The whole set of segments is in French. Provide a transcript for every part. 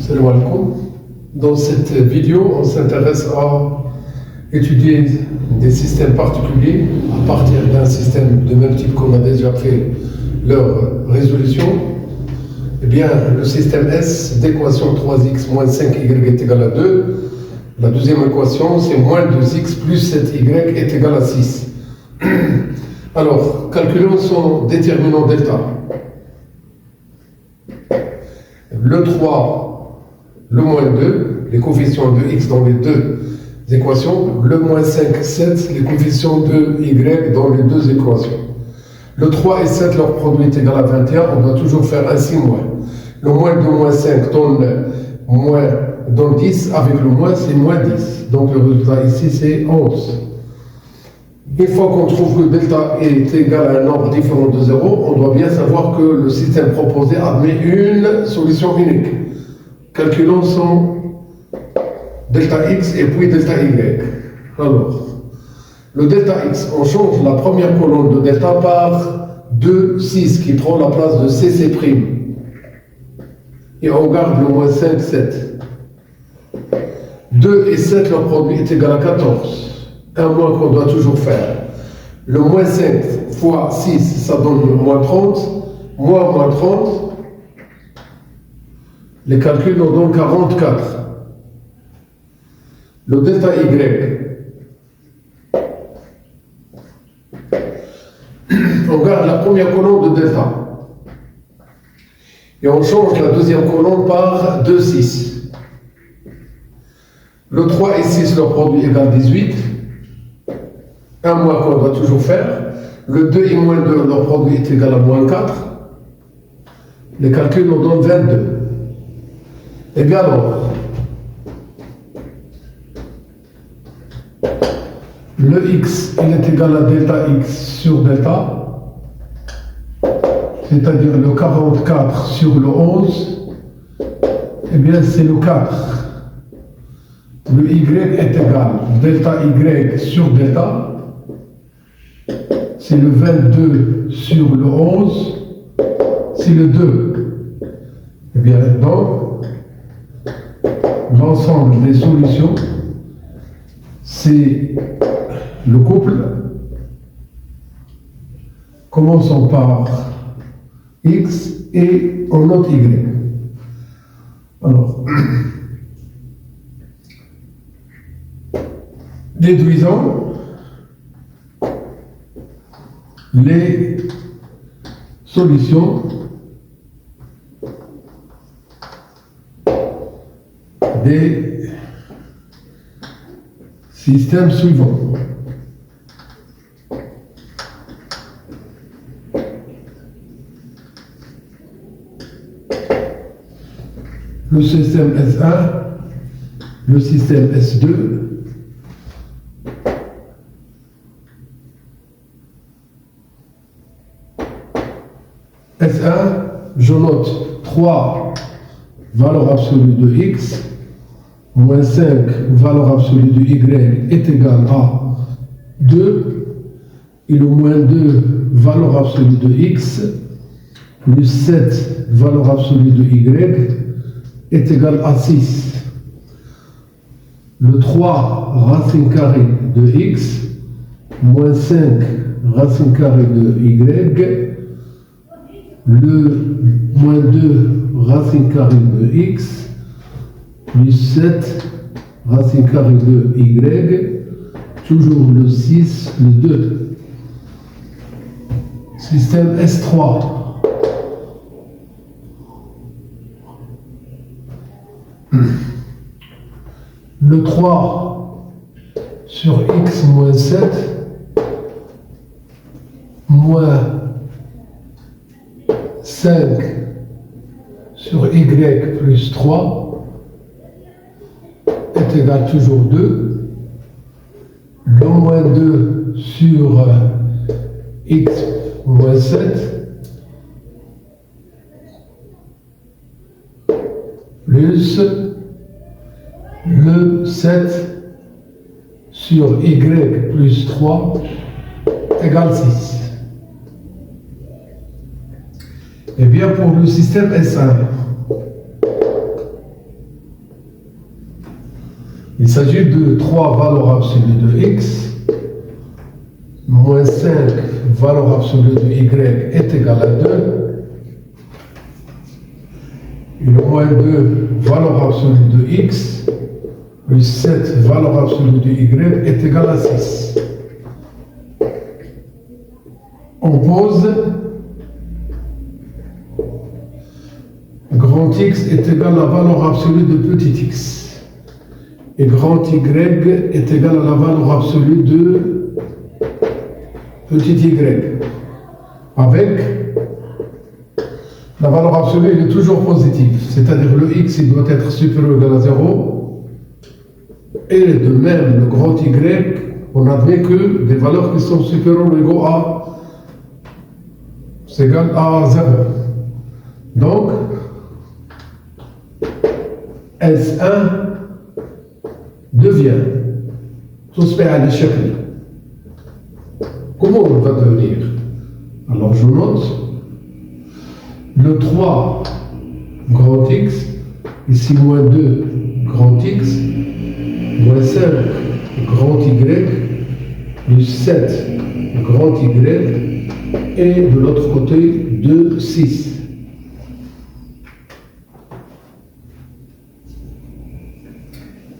Salam alaikum. Dans cette vidéo, on s'intéresse à étudier des systèmes particuliers à partir d'un système de même type qu'on a déjà fait leur résolution. Eh bien, le système S d'équation 3x moins 5y est égal à 2. La deuxième équation, c'est moins 2x plus 7y est égal à 6. Alors, calculons son déterminant delta. Le 3, le moins 2, les coefficients de x dans les deux équations. Le moins 5, 7, les coefficients de y dans les deux équations. Le 3 et 7, leur produit est égal à 21, on doit toujours faire ainsi moins. Le moins 2, moins 5 donne 10, avec le moins, c'est moins 10. Donc le résultat ici, c'est 11. Une fois qu'on trouve que delta est égal à un nombre différent de 0, on doit bien savoir que le système proposé admet une solution unique. Calculons son delta x et puis delta y. Alors, le delta x, on change la première colonne de delta par 2, 6 qui prend la place de cc'. Et on garde le moins 5, 7. 2 et 7, leur produit est égal à 14. Un moins qu'on doit toujours faire. Le moins 5 fois 6, ça donne le moins 30. Moins 30. Les calculs nous donnent 44. Le delta y. On garde la première colonne de delta. Et on change la deuxième colonne par 2, 6. Le 3 et 6, leur produit égale 18. Un moins qu'on doit toujours faire. Le 2 et moins 2, leur produit est égal à moins 4. Les calculs nous donnent 22. Et bien alors, le x, il est égal à delta x sur delta, c'est-à-dire le 44 sur le 11, eh bien c'est le 4. Le y est égal delta y sur delta, c'est le 22 sur le 11, c'est le 2. Eh bien, donc, l'ensemble des solutions, c'est le couple. Commençons par x et on note y. Alors, déduisons les solutions des systèmes suivants. Le système S1, le système S2, S1, je note 3 valeurs absolues de x, moins 5 valeur absolue de y est égal à 2, et le moins 2 valeur absolue de x, plus 7 valeur absolue de y est égal à 6. Le 3 racine carrée de x, moins 5 racine carrée de y, le moins 2 racine carrée de x, plus 7 racine carrée de y, toujours le 6, le 2. Système S3. Le 3 sur x moins 7, moins 5 sur y plus 3 est égal toujours 2. Le moins 2 sur x moins 7 plus le 7 sur y plus 3 égale 6. Eh bien, pour le système S1, s'agit de 3 valeurs absolues de x, moins 5 valeurs absolues de y est égal à 2, et le moins 2 valeurs absolues de x, plus 7 valeurs absolues de y est égal à 6. On pose grand X est égal à la valeur absolue de petit x et grand Y est égal à la valeur absolue de petit y. Avec la valeur absolue, elle est toujours positive, c'est-à-dire le x il doit être supérieur ou égal à 0, et de même le grand Y, on admet que des valeurs qui sont supérieures ou égaux à c'est égal à 0. Donc, S1 devient تصبح على الشكل. Comment on va devenir? Alors je note le 3 grand X, ici moins 2 grand X, moins 5 grand Y, plus 7 grand Y, et de l'autre côté 2, 6.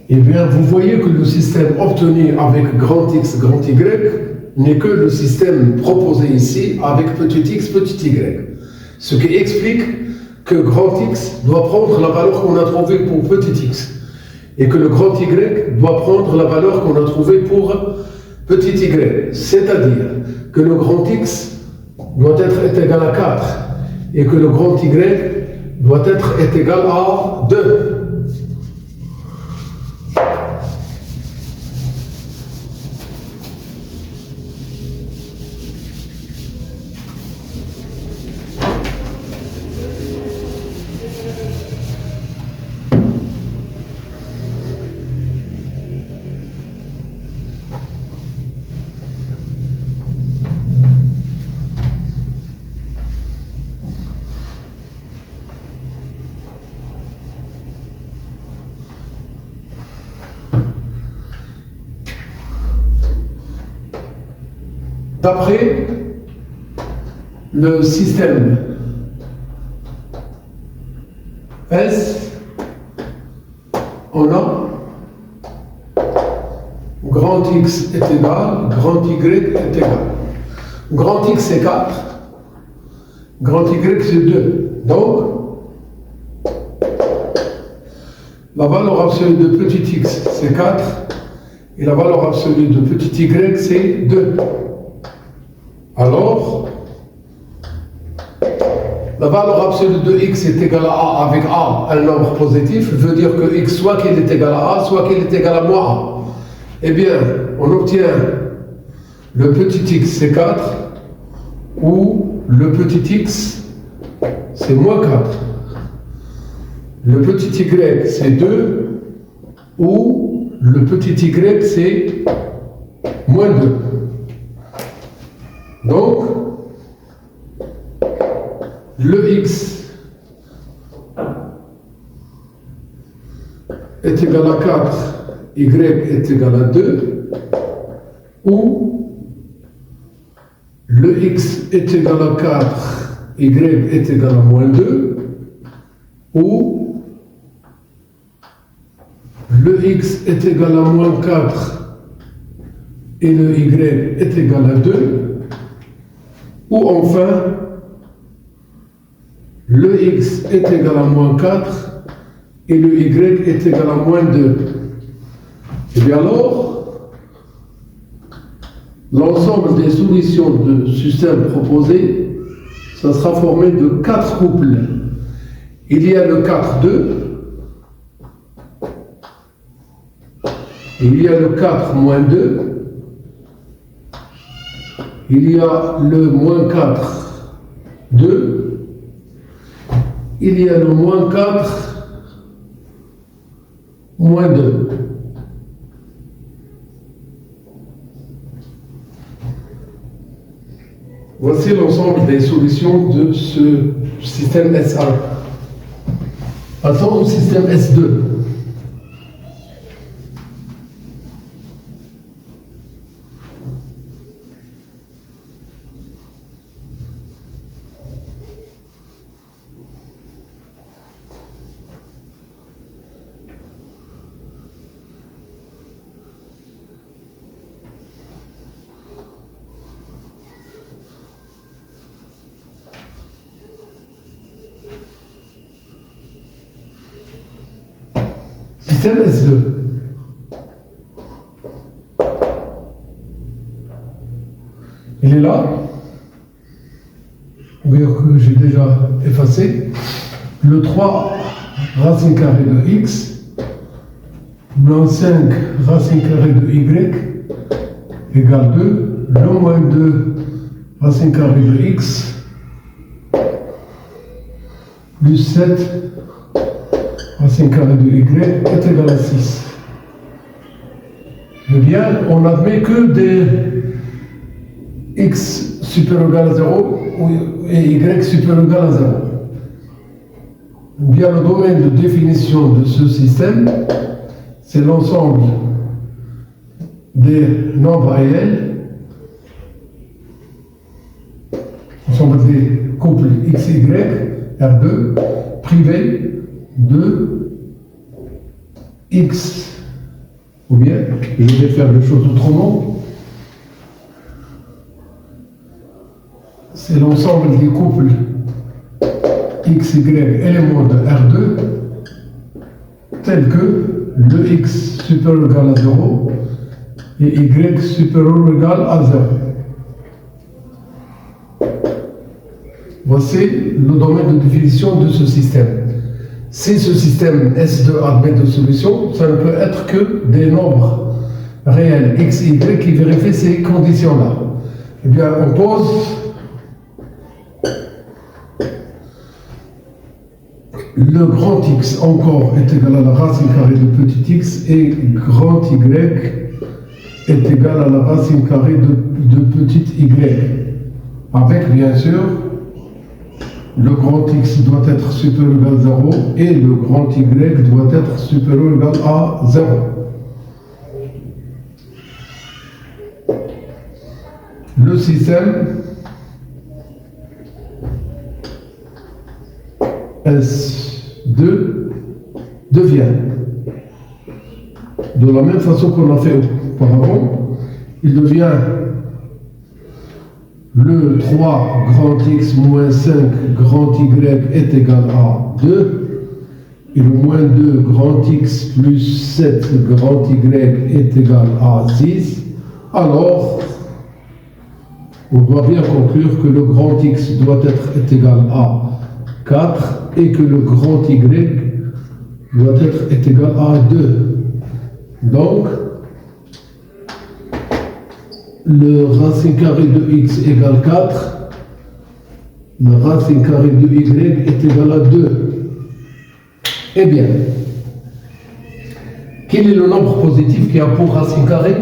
Eh bien, vous voyez que le système obtenu avec grand X, grand Y n'est que le système proposé ici avec petit x, petit y. Ce qui explique que grand X doit prendre la valeur qu'on a trouvée pour petit x et que le grand Y doit prendre la valeur qu'on a trouvée pour petit y. C'est-à-dire que le grand X doit être égal à 4 et que le grand Y doit être égal à 2. D'après le système S, on a grand X est égal, grand Y est égal. Grand X c'est 4, grand Y c'est 2. Donc, la valeur absolue de petit x c'est 4 et la valeur absolue de petit y c'est 2. Alors, la valeur absolue de x est égale à a avec a, un nombre positif, veut dire que x soit qu'il est égal à a, soit qu'il est égal à moins a. Eh bien, on obtient le petit x c'est 4 ou le petit x c'est moins 4. Le petit y c'est 2 ou le petit y c'est moins 2. Donc, le x est égal à 4, y est égal à 2, ou le x est égal à 4, y est égal à moins 2, ou le x est égal à moins 4 et le y est égal à 2, ou enfin, le x est égal à moins 4 et le y est égal à moins 2. Et bien alors, l'ensemble des solutions de système proposé, ça sera formé de 4 couples. Il y a le 4-2, il y a le 4-2, il y a le moins 4, 2, il y a le moins 4, moins 2. Voici l'ensemble des solutions de ce système S1. Passons au système S2. système S2. Il est là. Vous voyez que j'ai déjà effacé. Le 3 racine carrée de x, moins 5 racine carrée de y égale 2. Le moins 2 racine carrée de x plus 7 racine carrée de y est égal à 6. Eh bien, on admet que des x supérieur ou égal à 0 et y supérieur ou égal à 0. Bien, le domaine de définition de ce système, c'est l'ensemble des nombres réels, l'ensemble des couples x, y, R2, privé de x, ou bien, je vais faire les choses autrement, c'est l'ensemble des couples x, y, éléments de R2, tels que le x supérieur ou égal à 0 et y supérieur ou égal à 0. Voici le domaine de définition de ce système. Si ce système S2 admet de solution, ça ne peut être que des nombres réels x, y qui vérifient ces conditions-là. Eh bien, on pose le grand X encore est égal à la racine carrée de petit x et grand Y est égal à la racine carrée de petit y. Avec bien sûr, le grand X doit être supérieur ou égal à 0 et le grand Y doit être supérieur ou égal à 0. Le système S2 devient, de la même façon qu'on l'a fait auparavant, il devient le 3 grand X moins 5 grand Y est égal à 2 et le moins 2 grand X plus 7 grand Y est égal à 6. Alors, on doit bien conclure que le grand X doit être égal à 4 et que le grand Y doit être égal à 2. Donc, le racine carrée de x égale 4, le racine carrée de y est égal à 2. Eh bien, quel est le nombre positif qui a pour racine carrée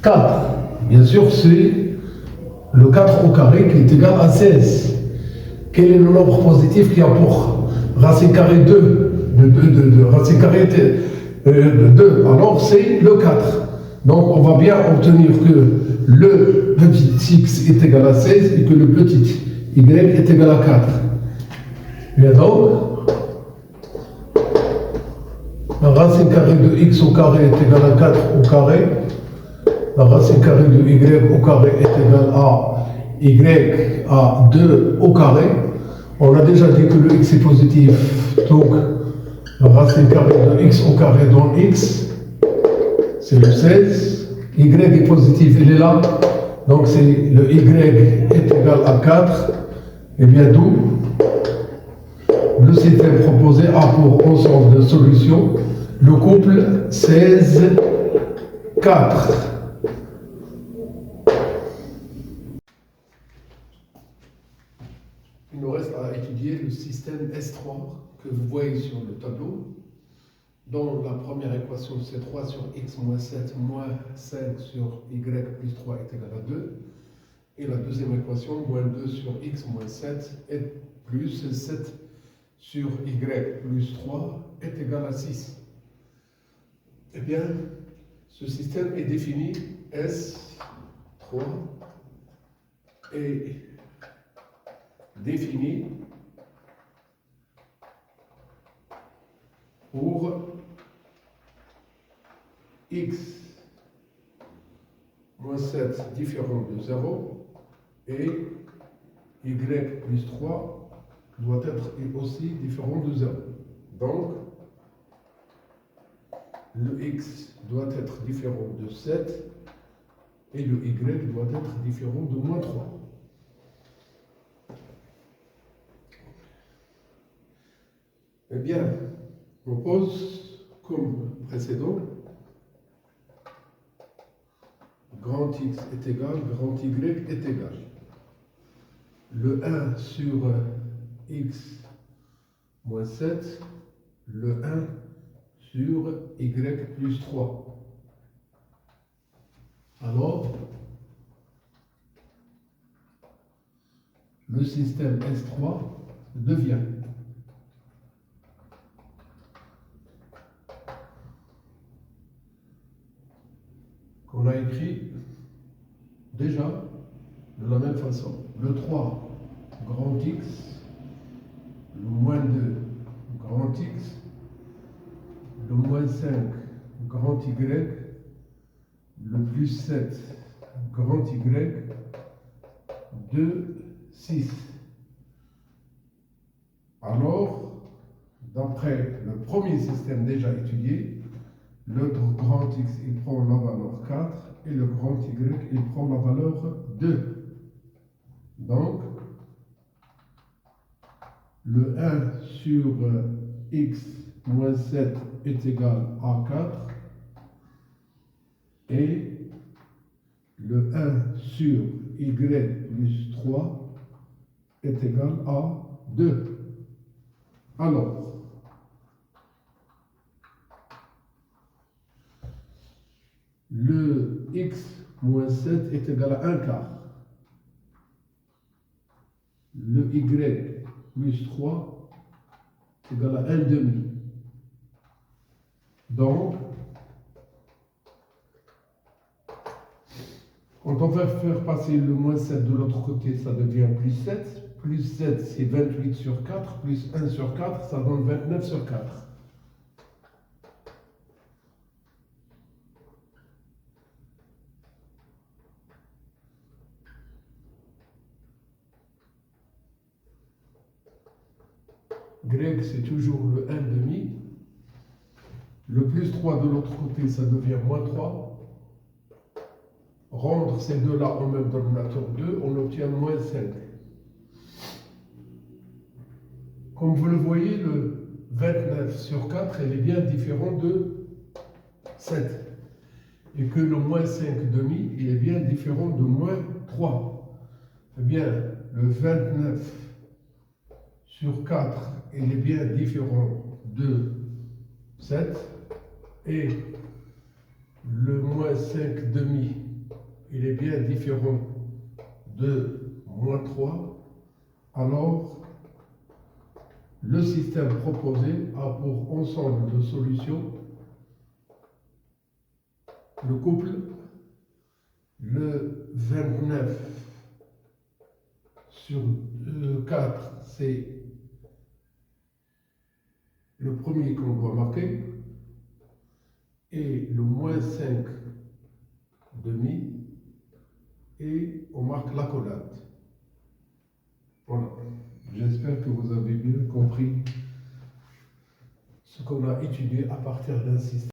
4. Bien sûr, c'est le 4 au carré qui est égal à 16. Quel est le nombre positif qui a pour racine carrée 2 racine carrée de 2? Alors c'est le 4. Donc on va bien obtenir que le petit x est égal à 16 et que le petit y est égal à 4. Bien donc, la racine carrée de x au carré est égale à 4 au carré. La racine carrée de y au carré est égale à y à 2 au carré. On a déjà dit que le x est positif, donc la racine carrée de x au carré dans x, c'est le 16. Y est positif, il est là, donc c'est le y est égal à 4. Et bien d'où le système proposé a pour ensemble de solutions le couple 16, 4. Il nous reste à étudier le système S3 que vous voyez sur le tableau, dont la première équation c'est 3 sur x moins 7 moins 5 sur y plus 3 est égal à 2. Et la deuxième équation, moins 2 sur x moins 7 et plus 7 sur y plus 3 est égal à 6. Eh bien, ce système est défini S3 est défini pour x moins 7 différent de 0 et y plus 3 doit être aussi différent de 0. Donc, le x doit être différent de 7 et le y doit être différent de moins 3. Eh bien, on pose comme précédent, grand X est égal, grand Y est égal. Le 1 sur X moins 7, le 1 sur Y plus 3. Alors, le système S3 devient qu'on a écrit déjà de la même façon. Le 3 grand X, le moins 2 grand X, le moins 5 grand Y, le plus 7 grand Y, 2, 6. Alors, d'après le premier système déjà étudié, le grand X, il prend la valeur 4 et le grand Y, il prend la valeur 2. Donc, le 1 sur X moins 7 est égal à 4 et le 1 sur Y plus 3 est égal à 2. Alors, le X moins 7 est égal à 1 quart. Le Y plus 3 est égal à 1 demi. Donc, quand on va faire passer le moins 7 de l'autre côté, ça devient plus 7. Plus 7, c'est 28 sur 4. Plus 1 sur 4, ça donne 29 sur 4. Y, c'est toujours le 1 demi. Le plus 3 de l'autre côté, ça devient moins 3. Rendre ces deux-là en même dénominateur 2, on obtient moins 5. Comme vous le voyez, le 29 sur 4, il est bien différent de 7. Et que le moins 5 demi, il est bien différent de moins 3. Eh bien, le 29 sur 4, il est bien différent de 7. Et le moins 5 demi, il est bien différent de moins 3. Alors, le système proposé a pour ensemble de solutions le couple, le 29 sur 4, c'est le premier qu'on doit marquer, et le moins 5 demi, et on marque l'accolade. Voilà. J'espère que vous avez bien compris ce qu'on a étudié à partir d'un système.